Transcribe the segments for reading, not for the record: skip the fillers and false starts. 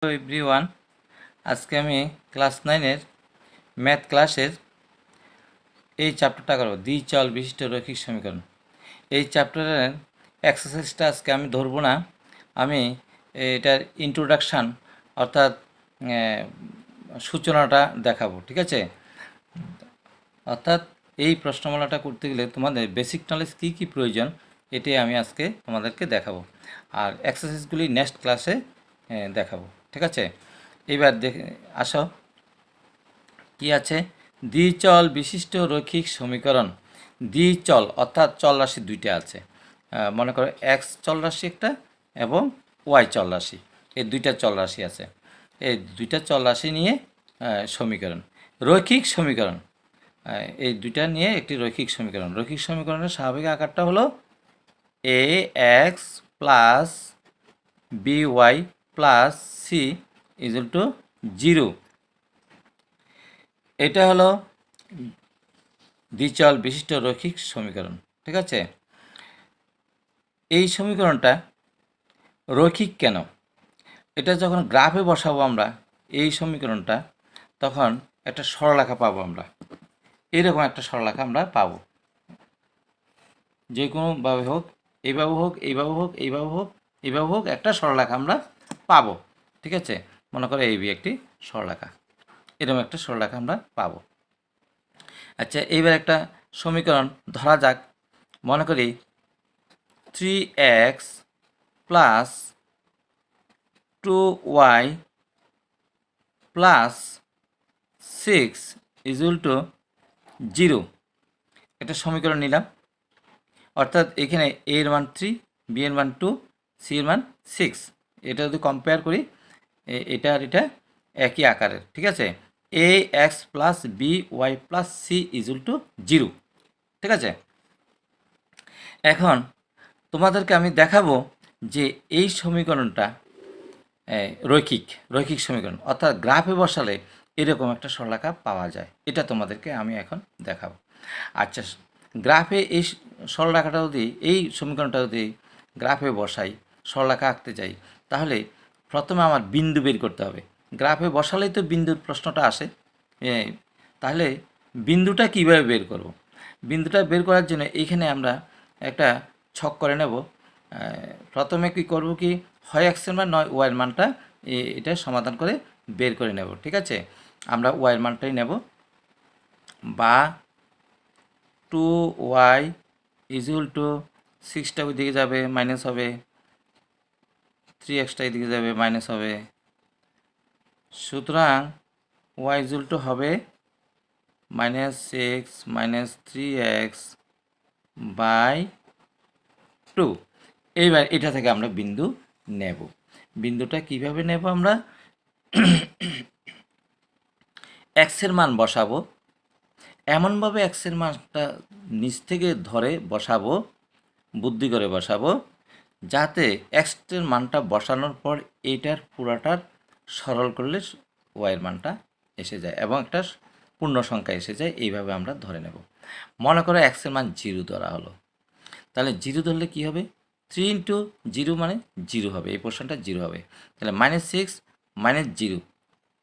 Hello everyone, আজকে আমি class 9-এর math ক্লাসের এই চ্যাপ্টারটা করব, দ্বিচল বিশিষ্ট রৈখিক সমীকরণ। এই চ্যাপ্টারের এক্সারসাইজটা আজকে আমি ধরবো না, আমি এটার ইন্ট্রোডাকশান অর্থাৎ সূচনাটা দেখাবো, ঠিক আছে? অর্থাৎ এই প্রশ্নমালাটা করতে গেলে তোমাদের বেসিক নলেজ কী কী প্রয়োজন এটাই আমি আজকে তোমাদেরকে দেখাবো, আর এক্সারসাইজগুলি নেক্সট ক্লাসে দেখাবো, ঠিক আছে? এবার দেখে আসো কি আছে। দ্বিচল বিশিষ্ট রৈখিক সমীকরণ। দ্বিচল অর্থাৎ চল রাশি দুইটা আছে, মনে করো এক্স চল রাশি একটা এবং ওয়াই চল রাশি, এই দুইটা চল রাশি আছে। এই দুইটা চল রাশি নিয়ে সমীকরণ, রৈখিক সমীকরণ। এই দুইটা নিয়ে একটি রৈখিক সমীকরণ। রৈখিক সমীকরণের স্বাভাবিক আকারটা হলো A X plus B Y plus C equal to 0। এটা হলো দ্বিচল বিশিষ্ট রৈখিক সমীকরণ, ঠিক আছে? এই সমীকরণটা রৈখিক কেন? এটা যখন গ্রাফে বসাবো আমরা এই সমীকরণটা, তখন একটা সরলরেখা পাবো আমরা, এরকম একটা সরলরেখা আমরা পাবো, যে কোনোভাবে হোক, এইভাবে হোক, এইভাবে হোক, এইভাবে হোক, এইভাবে হোক, একটা সরলরেখা আমরা পাবো, ঠিক আছে? মনে করো এই একটি সরলরেখা, এরকম একটা সরলরেখা আমরা পাবো। আচ্ছা, এইবার একটা সমীকরণ ধরা যাক, মনে করি 3x plus 2y plus 6 equal to 0। একটা সমীকরণ নিলাম, অর্থাৎ এখানে a এর মান 3, b এর মান 2, c এর মান 6। এটা যদি কম্পেয়ার করি, এটা আর এটা একই আকারের, ঠিক আছে? A X plus B Y plus C equal to 0, ঠিক আছে? এখন তোমাদেরকে আমি দেখাবো যে এই সমীকরণটা রৈখিক সমীকরণ, অর্থাৎ গ্রাফে বসালে এরকম একটা সরলরেখা পাওয়া যায়, এটা তোমাদেরকে আমি এখন দেখাবো। আচ্ছা, গ্রাফে এই সরলরেখাটা যদি, এই সমীকরণটা যদি গ্রাফে বসাই, সরলরেখা আঁকতে যাই, তাহলে প্রথমে আমার বিন্দু বের করতে হবে। গ্রাফে বসালেই তো বিন্দুর প্রশ্নটা আসে, তাহলে বিন্দুটা কিভাবে বের করব? বিন্দুটা বের করার জন্য এইখানে আমরা একটা ছক করে নেব। প্রথমে কি করব, কি হয় এক্সের মান নয় ওয়াইয়ের মানটা এটা সমাধান করে বের করে নেব, ঠিক আছে? আমরা ওয়াইয়ের মানটাই নেব, বা 2y ইকুয়াল টু 6টা ওই দিকে যাবে মাইনাস হবে, 3xটা এদিকে যাবে মাইনাস হবে, সুতরাং y ইকুয়াল টু হবে -6 মাইনাস 3x বাই 2। এইবার এটা থেকে আমরা বিন্দু নেব। বিন্দুটা কিভাবে নেব? আমরা এক্সের মান বসাবো, এমনভাবে এক্সের মানটা নিচ থেকে ধরে বসাবো, বুদ্ধি করে বসাবো, যাতে এক্সের মানটা বসানোর পর এইটার পুরাটার সরল করলে ওয়াইয়ের মানটা এসে যায় এবং একটা পূর্ণ সংখ্যা এসে যায়। এইভাবে আমরা ধরে নেব। মনে করো এক্সের মান 0 ধরা হলো, তাহলে 0 ধরলে কী হবে? 3 ইন্টু 0 মানে 0 হবে, এই পোর্শনটা 0 হবে। তাহলে -6 মাইনাস 0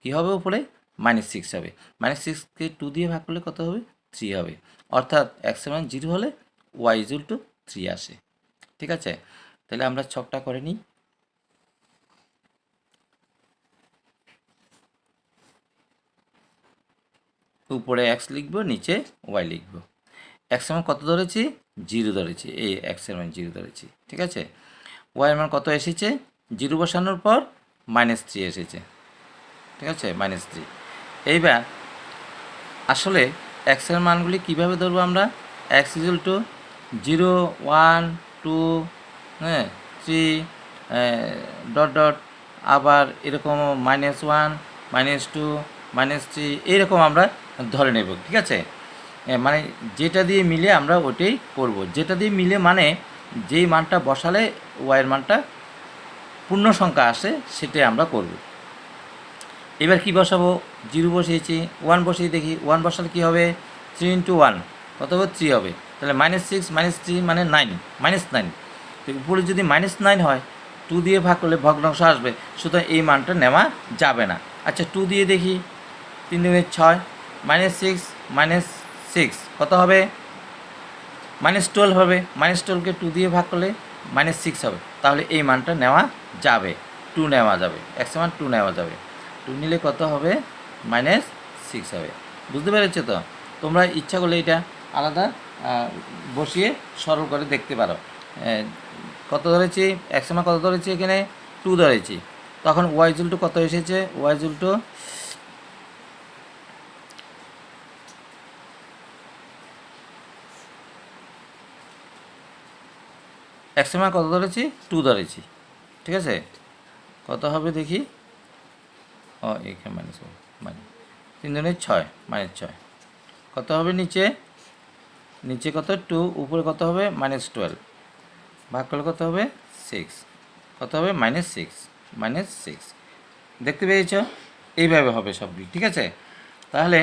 কী হবে? উপরে -6 হবে। -6কে 2 দিয়ে ভাগ করলে কত হবে? 3 হবে। অর্থাৎ এক্সের মান 0 হলে ওয়াই ইকুয়াল টু 3 আসে, ঠিক আছে? তাহলে আমরা ছকটা করে নিই। উপরে এক্স লিখব, নিচে ওয়াই লিখব। এক্সের মান কত ধরেছি? 0 ধরেছি, এই এক্সের মান 0 ধরেছি, ঠিক আছে? ওয়াইয়ের মান কত এসেছে? 0 বসানোর পর -3 এসেছে, ঠিক আছে? -3। এইবার আসলে এক্সের মানগুলি কীভাবে ধরবো আমরা? X equal to 0, 1, 2, 3 dot dot, আবার এরকম -1, -2, -3 এইরকম আমরা ধরে নেব, ঠিক আছে? মানে যেটা দিয়ে মিলে আমরা ওটাই করব। যেটা দিয়ে মিলে মানে যেই মানটা বসালে ওয়াইয়ের মানটা পূর্ণ সংখ্যা আসে সেটাই আমরা করব। এবার কি বসাবো? 0 বসিয়েছি, 1 বসিয়ে দেখি, 1 বসালে কী হবে? 3 ইন্টু 1 কত হবে? 3 হবে। তাহলে -6 -3 মানে 9, -9। তো উপরে যদি -9 হয় 2 দিয়ে ভাগ করলে ভগ্নাংশ আসবে, সুতরাং এই মানটা নেওয়া যাবে না। আচ্ছা 2 দিয়ে দেখি, 3 দুগুণে 6, -6 -6 কত হবে? -12 হবে। -12কে 2 দিয়ে ভাগ করলে -6 হবে, তাহলে এই মানটা নেওয়া যাবে, 2 নেওয়া যাবে, x এর মান 2 নেওয়া যাবে। 2 নিলে কত হবে? -6 হবে। বুঝতে পেরেছো তো? তোমরা ইচ্ছা করলে এটা আলাদা বসিয়ে সরল করে দেখতে পারো। কত ধরেছি? x এর মান কত ধরেছি? এখানে 2 ধরেছি, তখন y = কত এসেছে? y = x এর মান কত ধরেছি? 2 ধরেছি, ঠিক আছে? কত হবে দেখি? এখানে মাইনাস 3 দুগুণে 6 -6 কত হবে? নিচে কত? 2, উপরে কত হবে? -12 ভাগ করলে কত হবে? 6 কত হবে? -6 দেখতে পেয়েছ? এইভাবে হবে সবগুলি, ঠিক আছে? তাহলে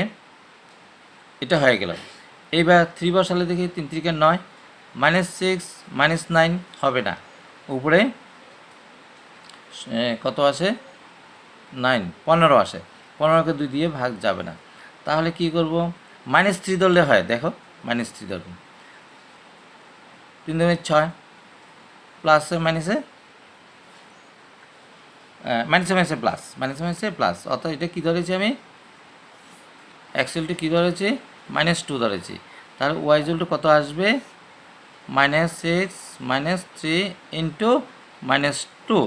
এটা হয়ে গেল। এইবার 3 বসালে দেখি, 3 3 9, -6 -9 হবে না, উপরে কত আসে? 9 15 আসে, 15কে 2 দিয়ে ভাগ যাবে না, তাহলে কি করব? -3 ধরলে হয়, দেখো -3 ধরব, 3 দুগুণে 6 প্লাসে মাইনাসে মাইনাসে প্লাস, অর্থাৎ এটা কী ধরেছি আমি? x = কী ধরেছি? -2 ধরেছি, তাহলে y = কত আসবে? -6 -3 ইন্টু -2,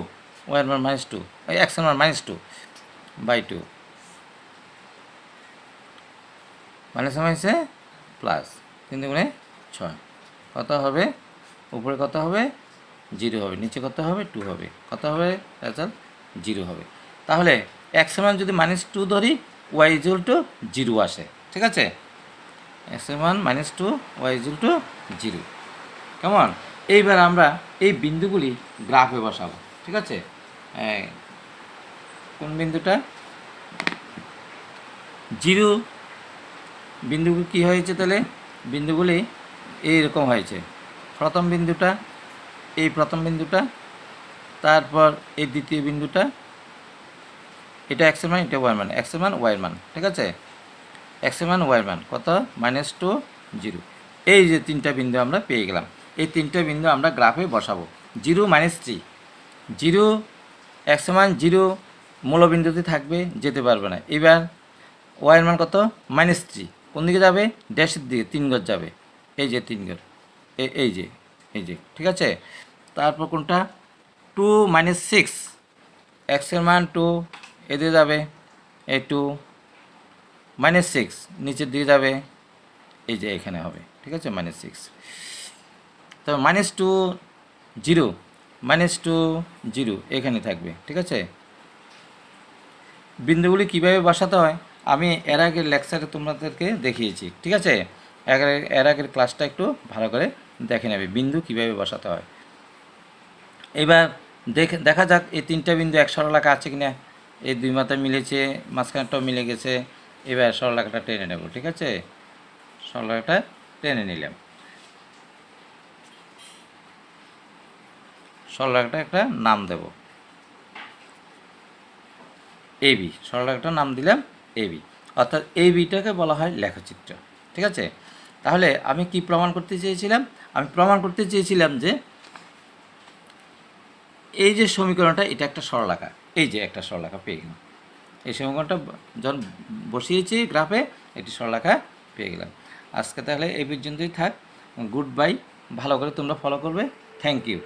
y এর মান -2, x এর মান -2/2, মাইনাসে প্লাস, 3 দুগুণে 6 কত হবে? উপরে কত হবে? 0 হবে, নিচে কত হবে? 2 হবে, কত হবে? রেজাল্ট 0 হবে। তাহলে x এর মান যদি -2 ধরি, y = 0 আসে, ঠিক আছে? x এর মান -2, y = 0। কেমন? এইবার আমরা এই বিন্দুগুলি গ্রাফে বসাবো, ঠিক আছে? কোন বিন্দুটা? 0 বিন্দুগুলি কী হয়েছে? তাহলে বিন্দুগুলি এইরকম হয়েছে। প্রথম বিন্দুটা, এই প্রথম বিন্দুটা, তারপর এই দ্বিতীয় বিন্দুটা, এটা x এর মান, এটা y এর মান, x এর মান y এর মান, ঠিক আছে? x এর মান y এর মান কত? -2 0। এই যে 3টা বিন্দু আমরা পেয়ে গেলাম, এই 3টা বিন্দু আমরা গ্রাফে বসাবো। 0 -3, 0 x এর মান 0 মূলবিন্দুতে থাকবে, যেতে পারবে না। এবার y এর মান কত? -3, কোন দিকে যাবে? ড্যাশের দিকে, 3 গজ যাবে, এই যে 3 গজ, এই যে, ঠিক আছে? তারপর কোনটা? 2 -6, x এর মান 2, এদিকে যাবে, এই 2 -6 নিচের দিকে যাবে, এই যে এখানে হবে, ঠিক আছে? -6, তো -2 0 -2 0 এখানে থাকবে, ঠিক আছে? বিন্দুগুলি কীভাবে বসাতে হয় আমি এর আগের লেকচারে তোমাদেরকে দেখিয়েছি, ঠিক আছে? এর আগের ক্লাসটা একটু ভালো করে দেখে নেবে, বিন্দু কীভাবে বসাতে হয়। এবার দেখা যাক এই 3টা বিন্দু এক সরলরেখা আছে কিনা। এই 2 মাথা মিলেছে, মাঝখানটাও মিলে গেছে। এবার সরলরেখাটা টেনে নেব, ঠিক আছে? সরলরেখাটা টেনে নিলাম, সরলরেখাটা একটা নাম দেব, AB। সরলরেখাটার নাম দিলাম AB, অর্থাৎ এই বিটাকে বলা হয় লেখচিত্র, ঠিক আছে? তাহলে আমি কি প্রমাণ করতে চেয়েছিলাম? আমি প্রমাণ করতে চেয়েছিলাম যে এই যে সমীকরণটা, এটা একটা সরলরেখা, এই যে একটা সরলরেখা পেয়ে গেলাম। এই সমীকরণটা যখন বসিয়েছি গ্রাফে, একটি সরলরেখা পেয়ে গেলাম। আজকে তাহলে এই পর্যন্তই থাক। Good bye. ভালো করে তোমরা ফলো করবে। Thank you.